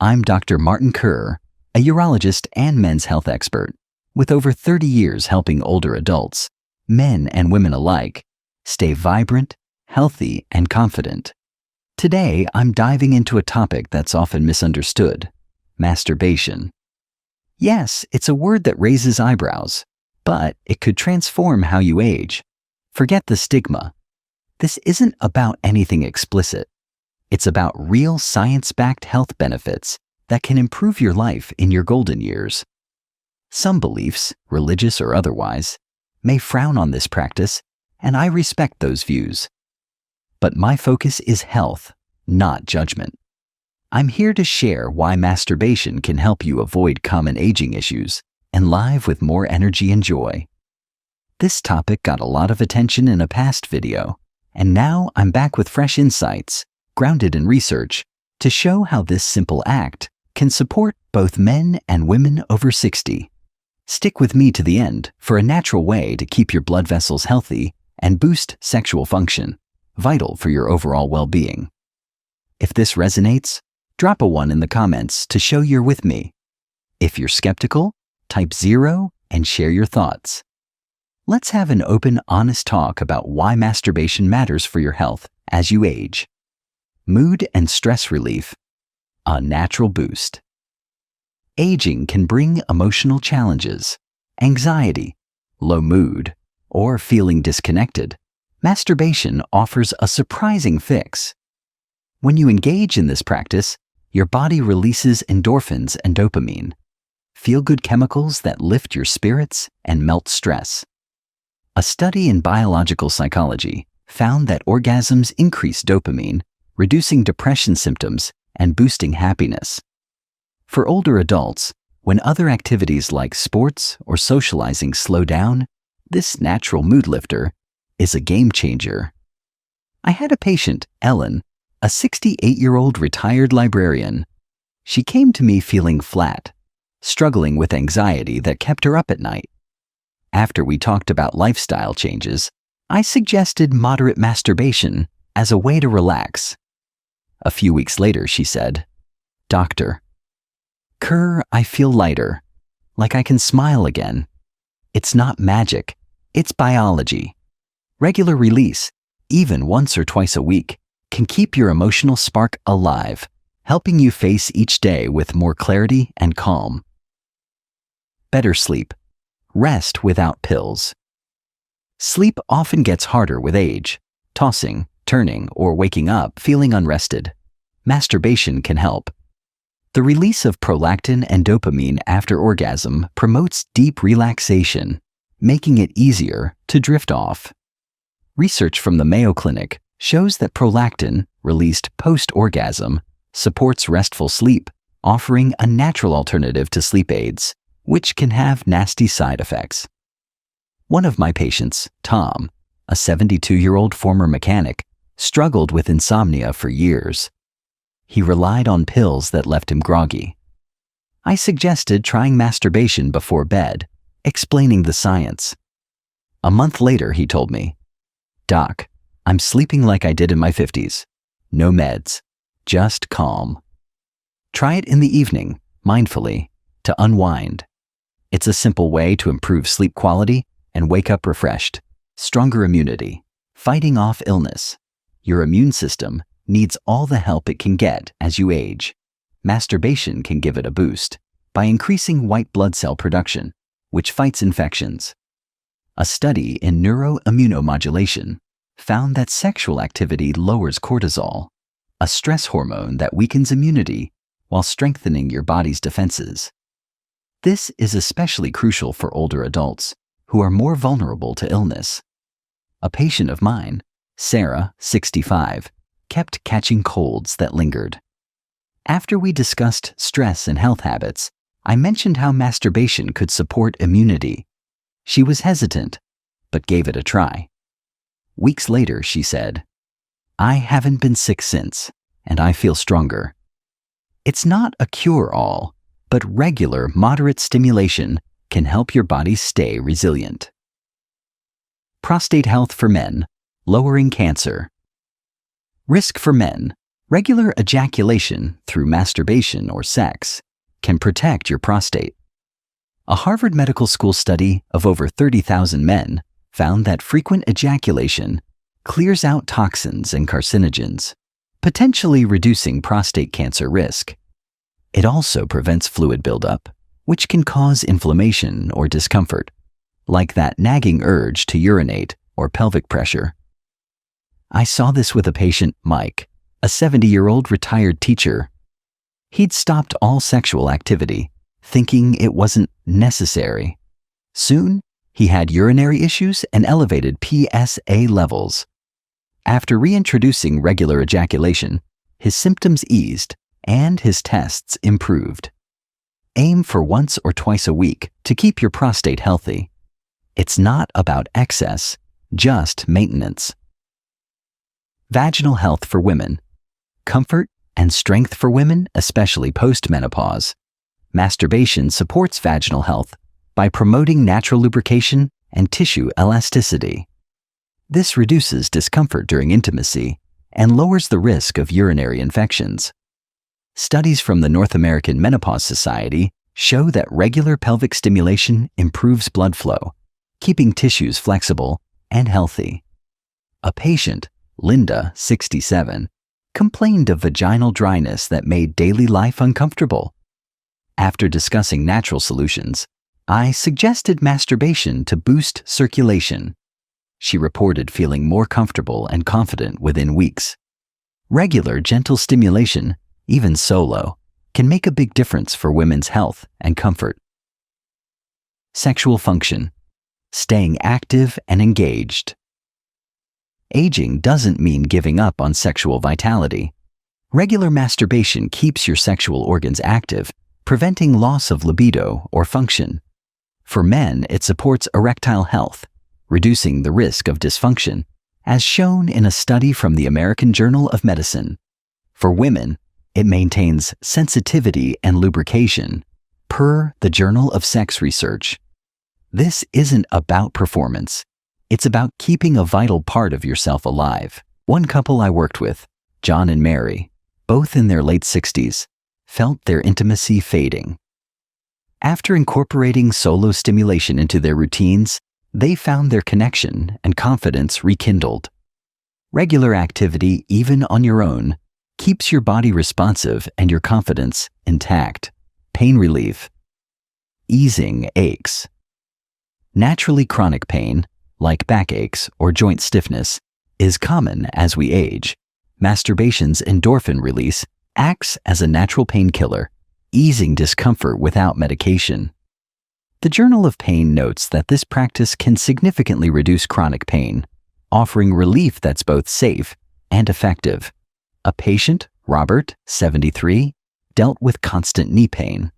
I'm Dr. Martin Kerr, a urologist and men's health expert, with over 30 years helping older adults, men and women alike, stay vibrant, healthy, and confident. Today, I'm diving into a topic that's often misunderstood: masturbation. Yes, it's a word that raises eyebrows, but it could transform how you age. Forget the stigma. This isn't about anything explicit. It's about real science-backed health benefits that can improve your life in your golden years. Some beliefs, religious or otherwise, may frown on this practice, and I respect those views. But my focus is health, not judgment. I'm here to share why masturbation can help you avoid common aging issues and live with more energy and joy. This topic got a lot of attention in a past video, and now I'm back with fresh insights, grounded in research, to show how this simple act can support both men and women over 60. Stick with me to the end for a natural way to keep your blood vessels healthy and boost sexual function, vital for your overall well-being. If this resonates, drop a 1 in the comments to show you're with me. If you're skeptical, type 0 and share your thoughts. Let's have an open, honest talk about why masturbation matters for your health as you age. Mood and stress relief. A natural boost. Aging can bring emotional challenges, anxiety, low mood, or feeling disconnected. Masturbation offers a surprising fix. When you engage in this practice, your body releases endorphins and dopamine, feel-good chemicals that lift your spirits and melt stress. A study in biological psychology found that orgasms increase dopamine, reducing depression symptoms and boosting happiness. For older adults, when other activities like sports or socializing slow down, this natural mood lifter is a game changer. I had a patient, Ellen, a 68-year-old retired librarian. She came to me feeling flat, struggling with anxiety that kept her up at night. After we talked about lifestyle changes, I suggested moderate masturbation as a way to relax. A few weeks later, she said, "Doctor Kerr, I feel lighter, like I can smile again. It's not magic, it's biology. Regular release, even once or twice a week, can keep your emotional spark alive, helping you face each day with more clarity and calm." Better sleep. Rest without pills. Sleep often gets harder with age, tossing, turning, or waking up feeling unrested. Masturbation can help. The release of prolactin and dopamine after orgasm promotes deep relaxation, making it easier to drift off. Research from the Mayo Clinic shows that prolactin, released post-orgasm, supports restful sleep, offering a natural alternative to sleep aids, which can have nasty side effects. One of my patients, Tom, a 72-year-old former mechanic, struggled with insomnia for years. He relied on pills that left him groggy. I suggested trying masturbation before bed, explaining the science. A month later, he told me, "Doc, I'm sleeping like I did in my 50s. No meds, just calm." Try it in the evening, mindfully, to unwind. It's a simple way to improve sleep quality and wake up refreshed. Stronger immunity, fighting off illness. Your immune system needs all the help it can get as you age. Masturbation can give it a boost by increasing white blood cell production, which fights infections. A study in neuroimmunomodulation found that sexual activity lowers cortisol, a stress hormone that weakens immunity while strengthening your body's defenses. This is especially crucial for older adults who are more vulnerable to illness. A patient of mine, Sarah, 65, kept catching colds that lingered. After we discussed stress and health habits, I mentioned how masturbation could support immunity. She was hesitant, but gave it a try. Weeks later, she said, "I haven't been sick since, and I feel stronger." It's not a cure-all, but regular, moderate stimulation can help your body stay resilient. Prostate health for men, lowering cancer. Risk for men, Regular ejaculation through masturbation or sex can protect your prostate. A Harvard Medical School study of over 30,000 men found that frequent ejaculation clears out toxins and carcinogens, potentially reducing prostate cancer risk. It also prevents fluid buildup, which can cause inflammation or discomfort, like that nagging urge to urinate or pelvic pressure. I saw this with a patient, Mike, a 70-year-old retired teacher. He'd stopped all sexual activity, thinking it wasn't necessary. Soon, he had urinary issues and elevated PSA levels. After reintroducing regular ejaculation, his symptoms eased and his tests improved. Aim for once or twice a week to keep your prostate healthy. It's not about excess, just maintenance. Vaginal health for women. Comfort and strength for women, especially post-menopause. Masturbation supports vaginal health by promoting natural lubrication and tissue elasticity. This reduces discomfort during intimacy and lowers the risk of urinary infections. Studies from the North American Menopause Society show that regular pelvic stimulation improves blood flow, keeping tissues flexible and healthy. A patient, Linda, 67, complained of vaginal dryness that made daily life uncomfortable. After discussing natural solutions, I suggested masturbation to boost circulation. She reported feeling more comfortable and confident within weeks. Regular gentle stimulation, even solo, can make a big difference for women's health and comfort. Sexual function. Staying active and engaged. Aging doesn't mean giving up on sexual vitality. Regular masturbation keeps your sexual organs active, preventing loss of libido or function. For men, it supports erectile health, reducing the risk of dysfunction, as shown in a study from the American Journal of Medicine. For women, it maintains sensitivity and lubrication, per the Journal of Sex Research. This isn't about performance. It's about keeping a vital part of yourself alive. One couple I worked with, John and Mary, both in their late 60s, felt their intimacy fading. After incorporating solo stimulation into their routines, they found their connection and confidence rekindled. Regular activity, even on your own, keeps your body responsive and your confidence intact. Pain relief. Easing aches. Naturally chronic pain, like backaches or joint stiffness, is common as we age. Masturbation's endorphin release acts as a natural painkiller, easing discomfort without medication. The Journal of Pain notes that this practice can significantly reduce chronic pain, offering relief that's both safe and effective. A patient, Robert, 73, dealt with constant knee pain.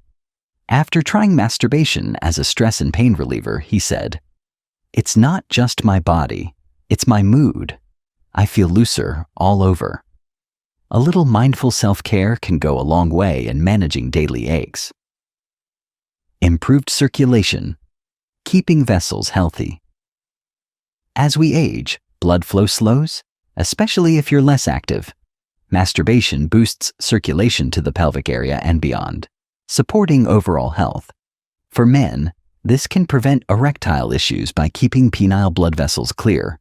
After trying masturbation as a stress and pain reliever, he said, "It's not just my body, it's my mood. I feel looser all over." A little mindful self-care can go a long way in managing daily aches. Improved circulation. Keeping vessels healthy. As we age, blood flow slows, especially if you're less active. Masturbation boosts circulation to the pelvic area and beyond, supporting overall health. For men, this can prevent erectile issues by keeping penile blood vessels clear.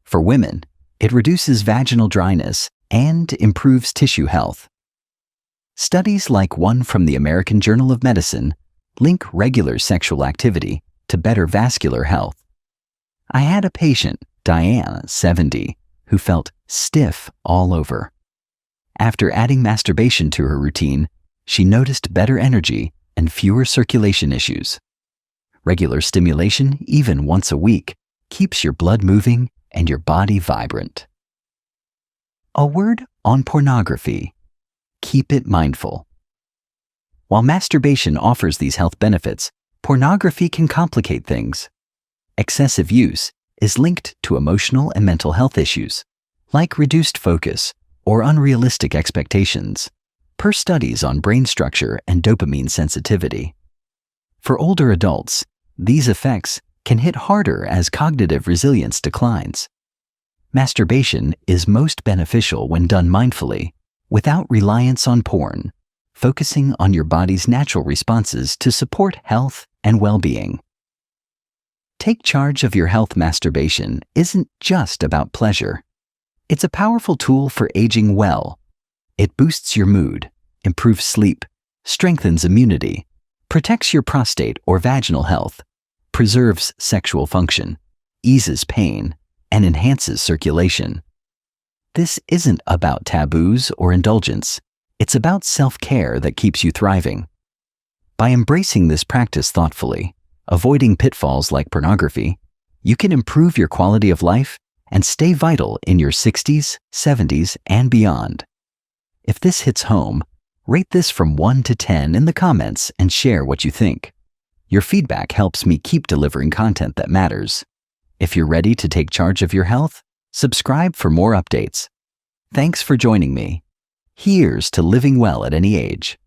For women, it reduces vaginal dryness and improves tissue health. Studies like one from the American Journal of Medicine link regular sexual activity to better vascular health. I had a patient, Diana, 70, who felt stiff all over. After adding masturbation to her routine, she noticed better energy and fewer circulation issues. Regular stimulation, even once a week, keeps your blood moving and your body vibrant. A word on pornography. Keep it mindful. While masturbation offers these health benefits, pornography can complicate things. Excessive use is linked to emotional and mental health issues, like reduced focus or unrealistic expectations, per studies on brain structure and dopamine sensitivity. For older adults, these effects can hit harder as cognitive resilience declines. Masturbation is most beneficial when done mindfully, without reliance on porn, focusing on your body's natural responses to support health and well-being. Take charge of your health. Masturbation isn't just about pleasure. It's a powerful tool for aging well. It boosts your mood, improves sleep, strengthens immunity, protects your prostate or vaginal health, preserves sexual function, eases pain, and enhances circulation. This isn't about taboos or indulgence. It's about self-care that keeps you thriving. By embracing this practice thoughtfully, avoiding pitfalls like pornography, you can improve your quality of life and stay vital in your 60s, 70s, and beyond. If this hits home, rate this from 1 to 10 in the comments and share what you think. Your feedback helps me keep delivering content that matters. If you're ready to take charge of your health, subscribe for more updates. Thanks for joining me. Here's to living well at any age.